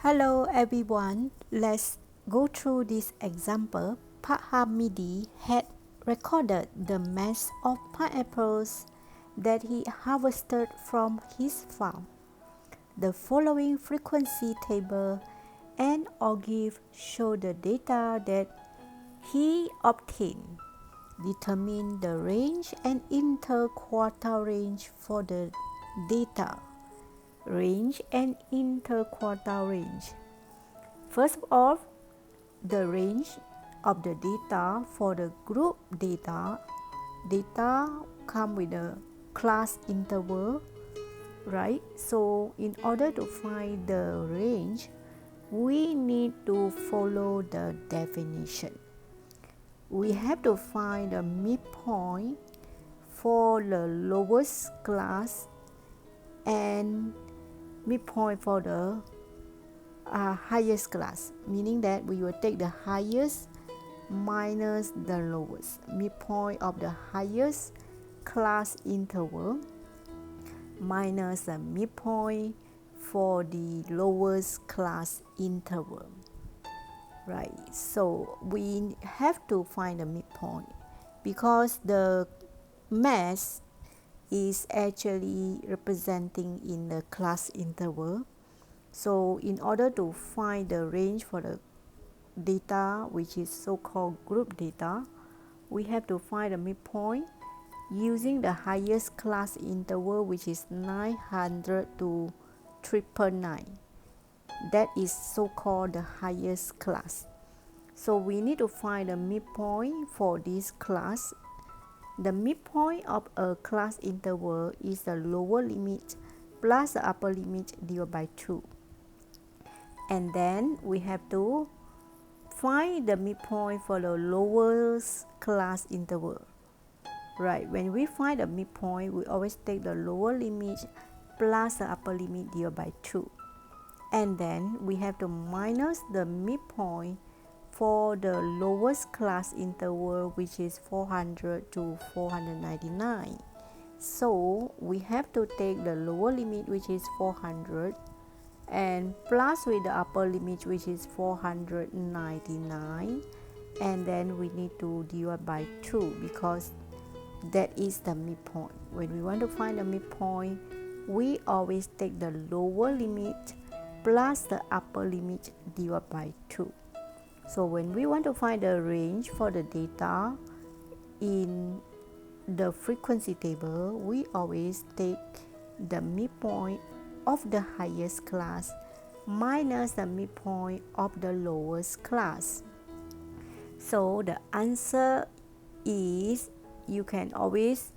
Hello everyone, let's go through this example. Pahamidi had recorded the mass of pineapples that he harvested from his farm. The following frequency table and Ogive show the data that he obtained. Determine the range and interquartile range for the data. Range and interquartile range. First of all, the range of the data for the group data come with a class interval, right? So in order to find the range, we need to follow the definition. We have to find the midpoint for the lowest class and midpoint for the highest class, meaning that we will take the highest minus the lowest, midpoint of the highest class interval minus the midpoint for the lowest class interval, right? So we have to find the midpoint because the mass is actually representing in the class interval. So in order to find the range for the data, which is so-called group data, we have to find the midpoint using the highest class interval, which is 900 to 999. That is so-called the highest class. So we need to find the midpoint for this class. The midpoint of a class interval is the lower limit plus the upper limit divided by 2. And then we have to find the midpoint for the lowest class interval. Right, when we find the midpoint, we always take the lower limit plus the upper limit divided by 2. And then we have to minus the midpoint for the lowest class interval, which is 400 to 499. So we have to take the lower limit, which is 400, and plus with the upper limit, which is 499, and then we need to divide by 2 because that is the midpoint. When we want to find the midpoint, we always take the lower limit plus the upper limit divided by 2. So when we want to find the range for the data in the frequency table, we always take the midpoint of the highest class minus the midpoint of the lowest class. So the answer is, you can always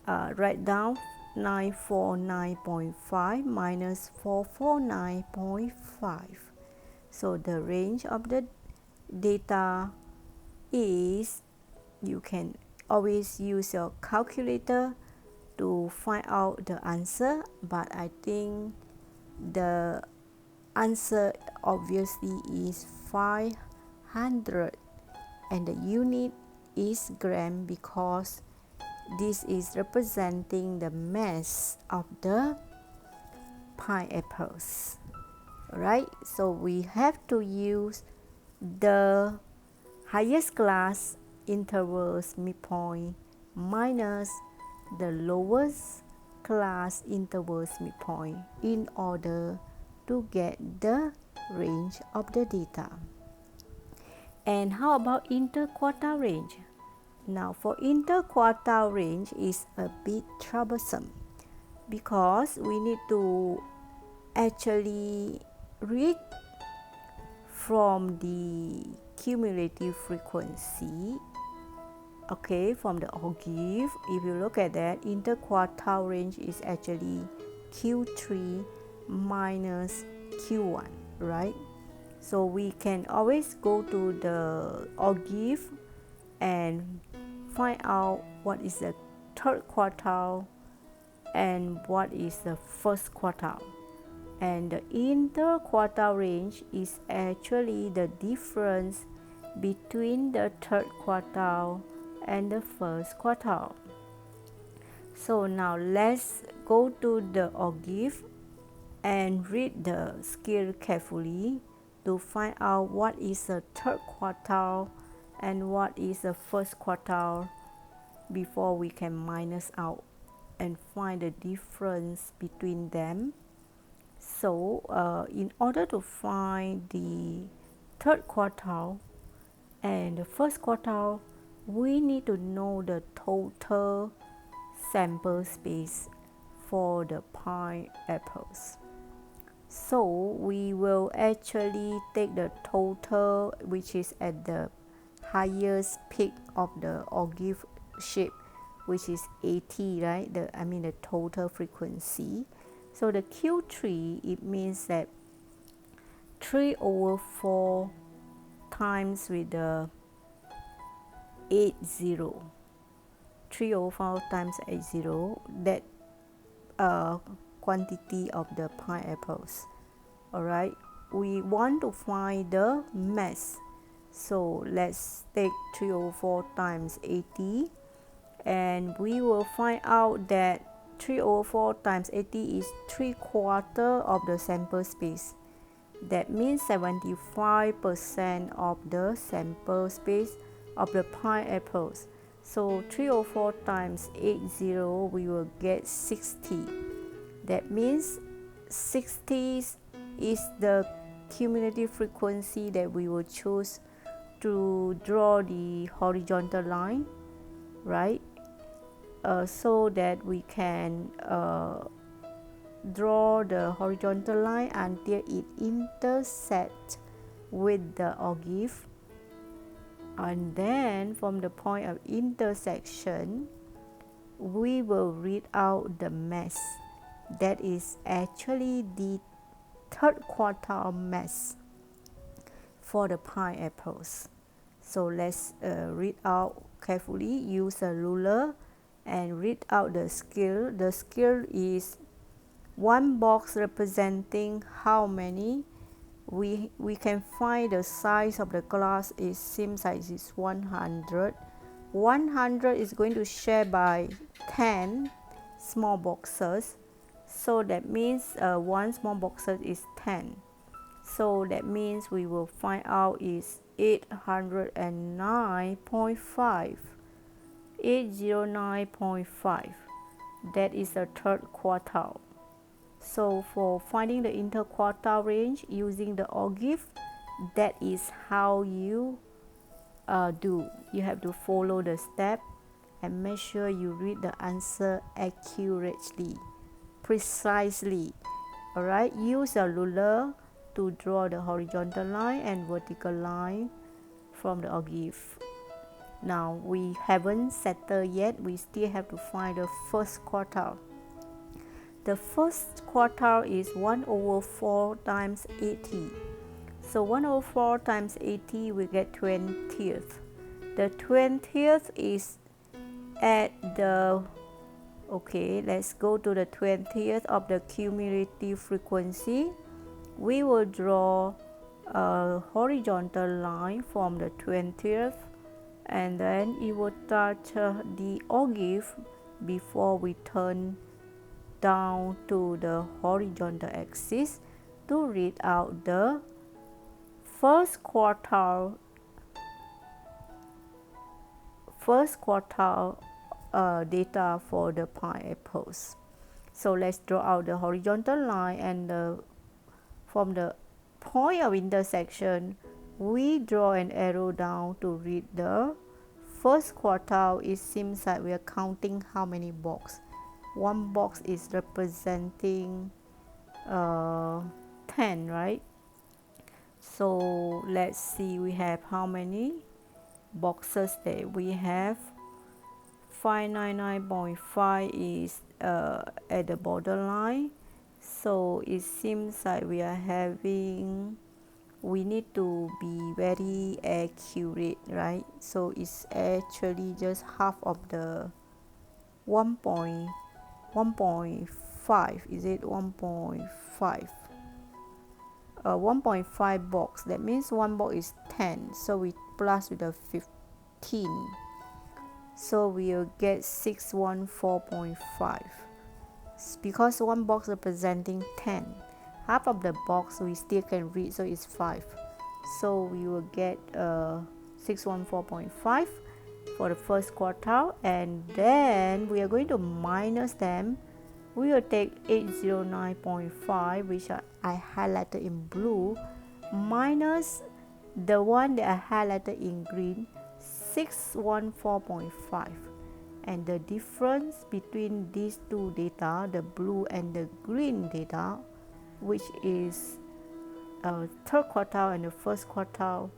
write down 949.5 minus 449.5. So the range of the data is, you can always use your calculator to find out the answer, but I think the answer obviously is 500, and the unit is gram because this is representing the mass of the pineapples, right? So we have to use the highest class intervals midpoint minus the lowest class intervals midpoint in order to get the range of the data. And how about interquartile range? Now for interquartile range is a bit troublesome because we need to actually read from the cumulative frequency, okay, from the Ogive. If you look at that, interquartile range is actually Q3 minus Q1, right? So we can always go to the Ogive and find out what is the third quartile and what is the first quartile. And the interquartile range is actually the difference between the third quartile and the first quartile. So now let's go to the Ogive and read the skill carefully to find out what is the third quartile and what is the first quartile before we can minus out and find the difference between them. So in order to find the third quartile and the first quartile, we need to know the total sample space for the pineapples. So we will actually take the total, which is at the highest peak of the Ogive shape, which is 80, right? The total frequency. So the Q3, it means that 3 over 4 times with the 80. 3 over 4 times 80, that quantity of the pineapples. Alright, we want to find the mass. So let's take 3 over 4 times 80, and we will find out that 3 over 4 times 80 is 3/4 of the sample space. That means 75% of the sample space of the pineapples. So 3 over 4 times 80, we will get 60. That means 60 is the cumulative frequency that we will choose to draw the horizontal line, right? So that we can draw the horizontal line until it intersects with the Ogive, and then from the point of intersection we will read out the mass. That is actually the third quartile mass for the pineapples. So let's read out carefully, use a ruler and read out the scale. The scale is one box representing how many. We can find the size of the glass is same size is 100. 100 is going to share by 10 small boxes. So that means one small box is 10. So that means we will find out is 809.5. 809.5. That is the third quartile. So for finding the interquartile range using the Ogive, that is how you do. You have to follow the step and make sure you read the answer accurately, precisely. Alright, use a ruler to draw the horizontal line and vertical line from the Ogive. Now we haven't settled yet, we still have to find the first quartile. The first quartile is 1 over 4 times 80. So 1 over 4 times 80, we get 20th. The 20th is at the, okay, let's go to the 20th of the cumulative frequency. We will draw a horizontal line from the 20th, and then it will touch the Ogive before we turn down to the horizontal axis to read out the first quartile data for the pineapples. So let's draw out the horizontal line, and from the point of intersection we draw an arrow down to read the first quartile. It seems like we are counting how many boxes. One box is representing 10, right? So let's see, we have how many boxes there. We have 599.5 is at the borderline. So it seems like we need to be very accurate, right? So it's actually just half of the 1.5. Is it 1.5? 1.5 box. That means one box is 10. So we plus with the 15. So we'll get 614.5. Because one box representing 10. half of the box we still can read, so it's 5. So we will get 614.5 for the first quartile, and then we are going to minus them. We will take 809.5, which I highlighted in blue, minus the one that I highlighted in green, 614.5. And the difference between these two data, the blue and the green data, which is third quartile and the first quartile,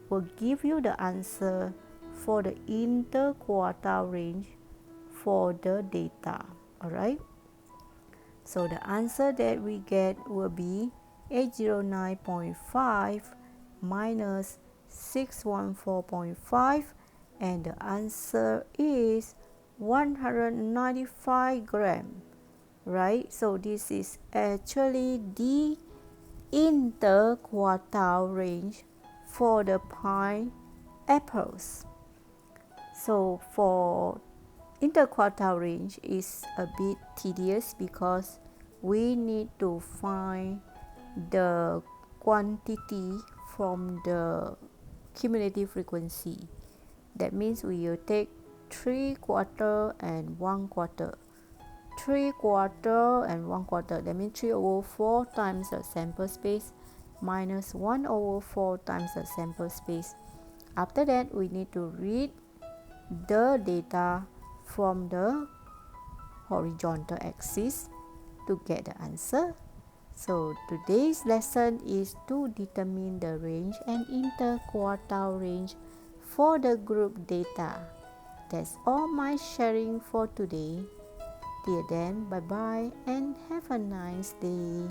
will give you the answer for the interquartile range for the data. Alright, so the answer that we get will be 809.5 minus 614.5, and the answer is 195 gram, right? So this is actually the interquartile range for the pineapples. So for interquartile range is a bit tedious because we need to find the quantity from the cumulative frequency. That means we will take 3/4 and 1/4. 3/4 and 1/4, that means 3/4 times the sample space minus 1/4 times the sample space. After that, we need to read the data from the horizontal axis to get the answer. So today's lesson is to determine the range and interquartile range for the group data. That's all my sharing for today. Till then, bye bye and have a nice day.